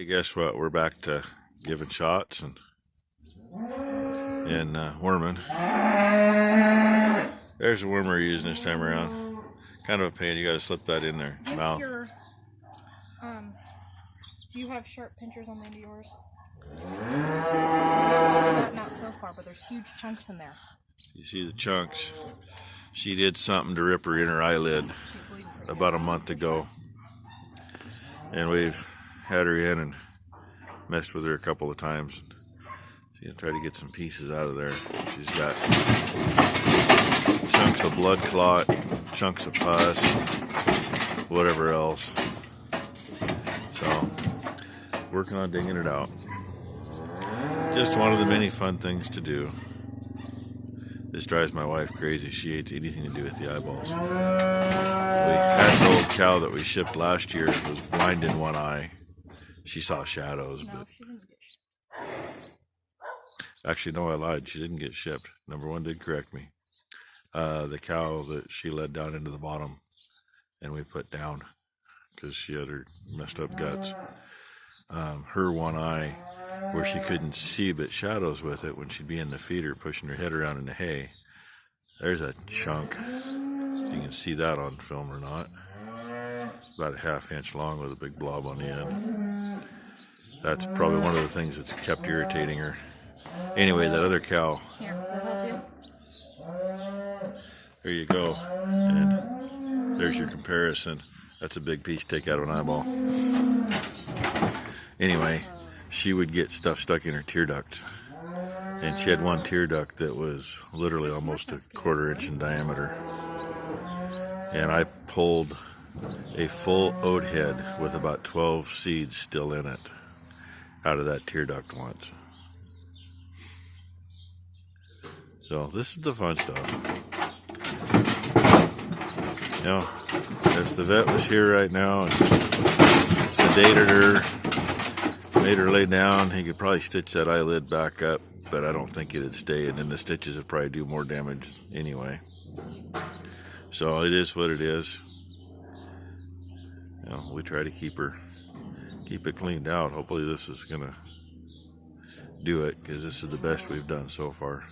Hey, guess what? We're back to giving shots and worming. There's a worm we're using this time around. Kind of a pain. You got to slip that in there. Mouth. Do you have sharp pinchers on the end of yours? Not so far, but there's huge chunks in there. You see the chunks. She did something to rip her inner eyelid about a month ago, and we've had her in and messed with her a couple of times. She's gonna try to get some pieces out of there. She's got chunks of blood clot, chunks of pus, whatever else. So, working on digging it out. Just one of the many fun things to do. This drives my wife crazy. She hates anything to do with the eyeballs. We had an old cow that we shipped last year. It was blind in one eye. She saw shadows, No, but she didn't get shipped. Actually, no, I lied. She didn't get shipped. Number one did correct me. The cow that she led down into the bottom and we put down because she had her messed up guts. Her one eye, where she couldn't see but shadows with it when she'd be in the feeder pushing her head around in the hay. There's a chunk. You can see that on film or not. About a ½ inch long with a big blob on the end. That's probably one of the things that's kept irritating her. Anyway, that other cow. Here, we'll help you. There you go. And there's your comparison. That's a big piece to take out of an eyeball. Anyway, she would get stuff stuck in her tear duct. And she had one tear duct that was literally almost a ½ inch in diameter. And I pulled a full oat head with about 12 seeds still in it out of that tear duct once. So this is the fun stuff. You know, if the vet was here right now and sedated her, made her lay down, he could probably stitch that eyelid back up, but I don't think it'd stay, and then the stitches would probably do more damage anyway. So it is what it is. You know, we try to keep it cleaned out. Hopefully this is gonna do it, because this is the best we've done so far.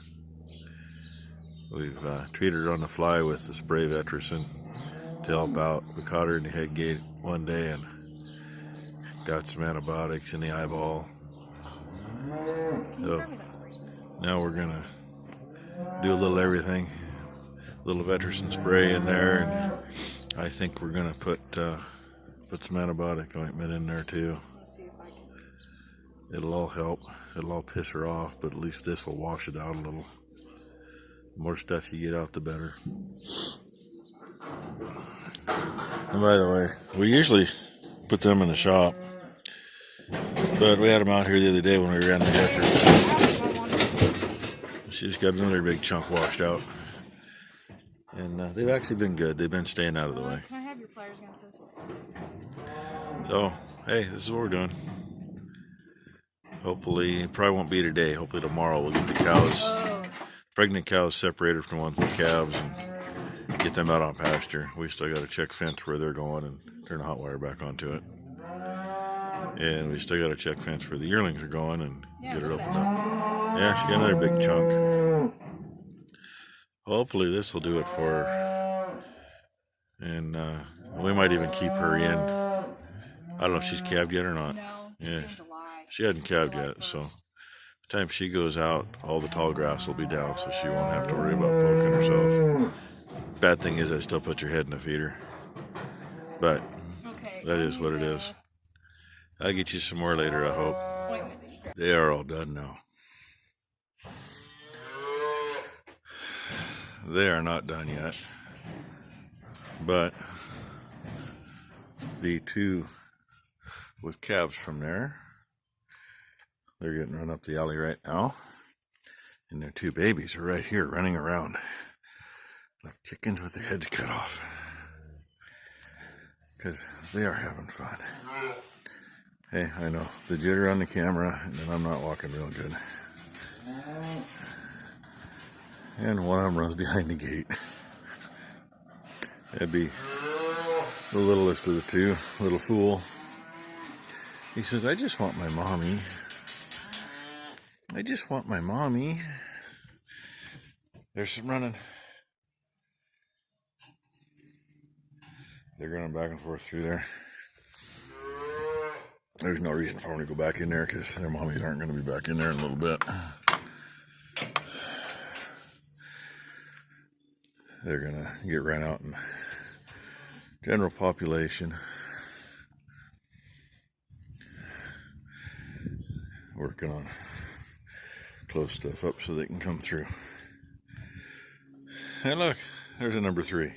We've treated her on the fly with the spray Vetericyn to help out. We caught her in the head gate one day and got some antibiotics in the eyeball. So now we're gonna do a little everything, a little Vetericyn spray in there, and I think we're gonna put some antibiotic ointment in there too. It'll all help. It'll all piss her off, but at least this will wash it out a little. The more stuff you get out, the better. And by the way, we usually put them in the shop, but we had them out here the other day when we ran the heifer. She's got another big chunk washed out. And they've actually been good. They've been staying out of the way. Can I have your pliers against this? So, hey, this is what we're doing. Hopefully, it probably won't be today. Hopefully tomorrow we'll get the cows, pregnant cows, separated from the ones with calves and get them out on pasture. We still got to check fence where they're going and turn the hot wire back onto it. And we still got to check fence where the yearlings are going and get her opened up. Yeah, she got another big chunk. Hopefully this will do it for her. And we might even keep her in. I don't know if she's calved yet or not. No, yeah, she hadn't calved yet, so the time she goes out, all the tall grass will be down, so she won't have to worry about poking herself. Bad thing is I still put your head in the feeder, but that is what it is. I'll get you some more later, I hope. They are all done now. They are not done yet, but the two with calves from there, they're getting run up the alley right now, and their two babies are right here running around like chickens with their heads cut off, because they are having fun. Hey, I know, the jitter on the camera, and then I'm not walking real good. And one of them runs behind the gate. That'd be the littlest of the two, little fool. He says, I just want my mommy. I just want my mommy. There's some running. They're running back and forth through there. There's no reason for them to go back in there because their mommies aren't going to be back in there in a little bit. They're going to get ran out in general population. Working on close stuff up so they can come through. Hey, look, there's a number 3.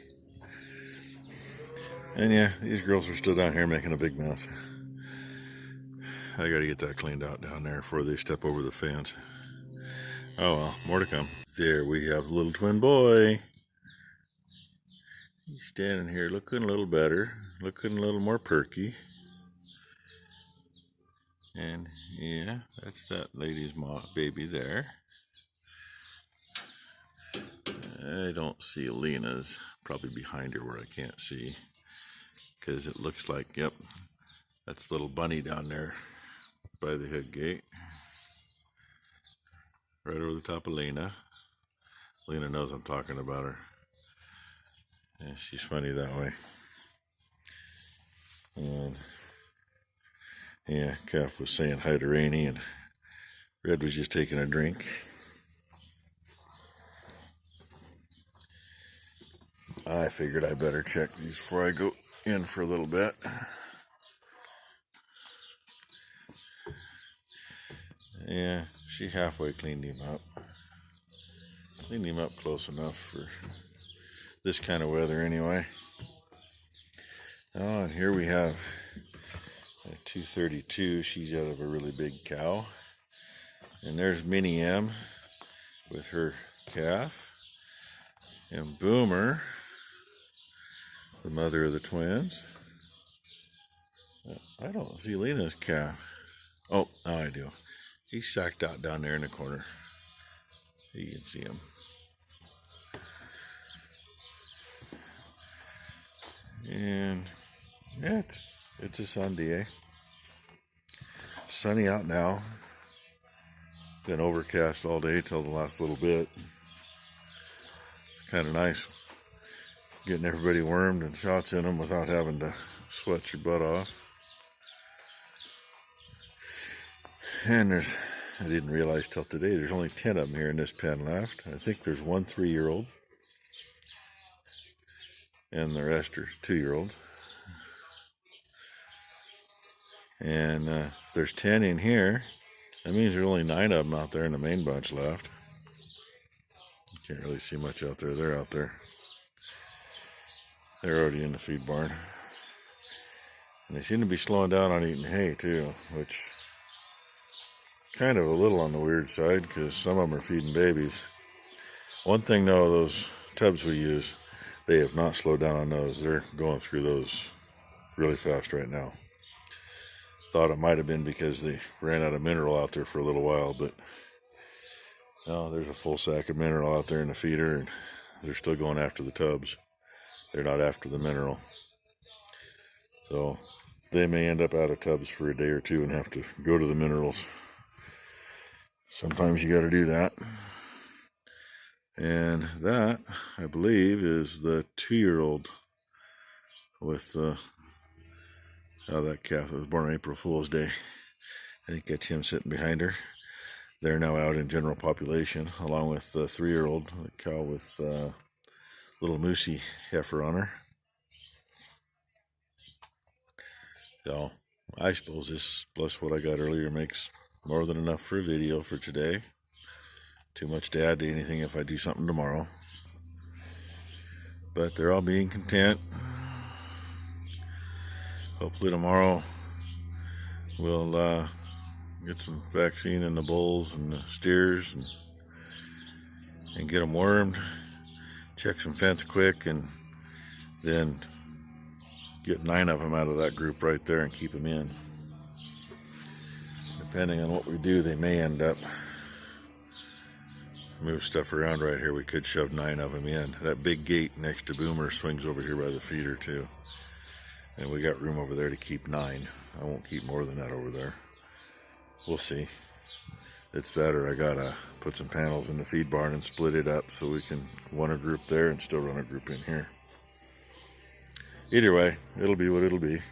And yeah, these girls are still down here making a big mess. I gotta get that cleaned out down there before they step over the fence. Oh well, more to come. There we have the little twin boy. He's standing here looking a little better, looking a little more perky. And yeah, that's that lady's baby there. I don't see Lena's, probably behind her where I can't see. Because it looks like, yep, that's little Bunny down there by the head gate. Right over the top of Lena. Lena knows I'm talking about her. And she's funny that way. And yeah, Calf was saying hi to Rainy, and Red was just taking a drink. I figured I better check these before I go in for a little bit. Yeah, she halfway cleaned him up. Cleaned him up close enough for this kind of weather anyway. Oh, and here we have a 232. She's out of a really big cow. And there's Minnie M with her calf. And Boomer, the mother of the twins. I don't see Lena's calf. Oh, now I do. He's sacked out down there in the corner. You can see him. And yeah, it's a Sunday. Sunny out now. Been overcast all day till the last little bit. Kind of nice getting everybody wormed and shots in them without having to sweat your butt off. And I didn't realize till today, there's only 10 of them here in this pen left. I think there's one 3-year-old. And the rest are 2-year-olds. And if there's 10 in here, that means there's only 9 of them out there in the main bunch left. You can't really see much out there. They're out there. They're already in the feed barn. And they seem to be slowing down on eating hay too, which kind of a little on the weird side because some of them are feeding babies. One thing though, those tubs we use, they have not slowed down on those. They're going through those really fast right now. Thought it might have been because they ran out of mineral out there for a little while, but no, there's a full sack of mineral out there in the feeder, and they're still going after the tubs. They're not after the mineral. So they may end up out of tubs for a day or two and have to go to the minerals. Sometimes you got to do that. And that, I believe, is the 2-year-old with that calf that was born on April Fool's Day. I think that's him sitting behind her. They're now out in general population, along with the 3-year-old, the cow with little moosey heifer on her. So, I suppose this, plus what I got earlier, makes more than enough for a video for today. Too much to add to anything if I do something tomorrow. But they're all being content. Hopefully tomorrow we'll get some vaccine in the bulls and the steers and get them wormed. Check some fence quick and then get 9 of them out of that group right there and keep them in. Depending on what we do, they may end up move stuff around right here. We could shove 9 of them in. That big gate next to Boomer swings over here by the feeder too. And we got room over there to keep 9. I won't keep more than that over there. We'll see. It's that, or I gotta put some panels in the feed barn and split it up so we can run a group there and still run a group in here. Either way, it'll be what it'll be. I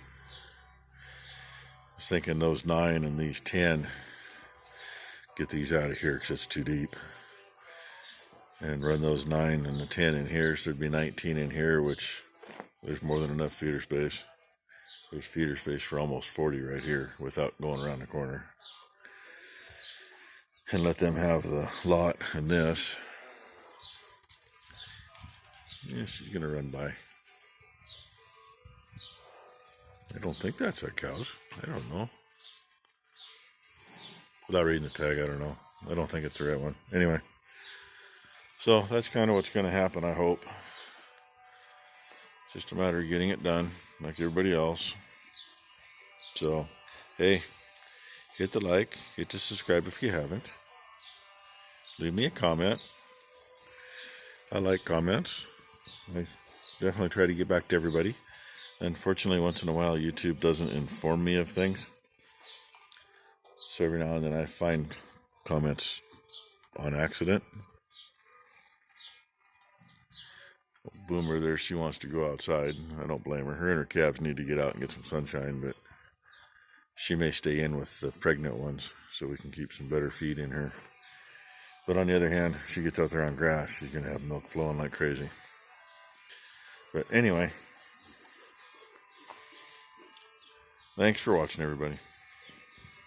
was thinking those 9 and these 10, get these out of here because it's too deep. And run those 9 and the 10 in here, so there'd be 19 in here, which there's more than enough feeder space. There's feeder space for almost 40 right here without going around the corner. And let them have the lot and this. Yeah, she's gonna run by. I don't think that's our cows. I don't know. Without reading the tag, I don't know. I don't think it's the right one. Anyway. So that's kind of what's going to happen, I hope. It's just a matter of getting it done, like everybody else. So, hey, hit the like, hit the subscribe if you haven't. Leave me a comment. I like comments. I definitely try to get back to everybody. Unfortunately, once in a while, YouTube doesn't inform me of things. So every now and then I find comments on accident. Boomer there, she wants to go outside. I don't blame her. Her and her calves need to get out and get some sunshine, but she may stay in with the pregnant ones so we can keep some better feed in her. But on the other hand, if she gets out there on grass, she's going to have milk flowing like crazy. But anyway, thanks for watching, everybody.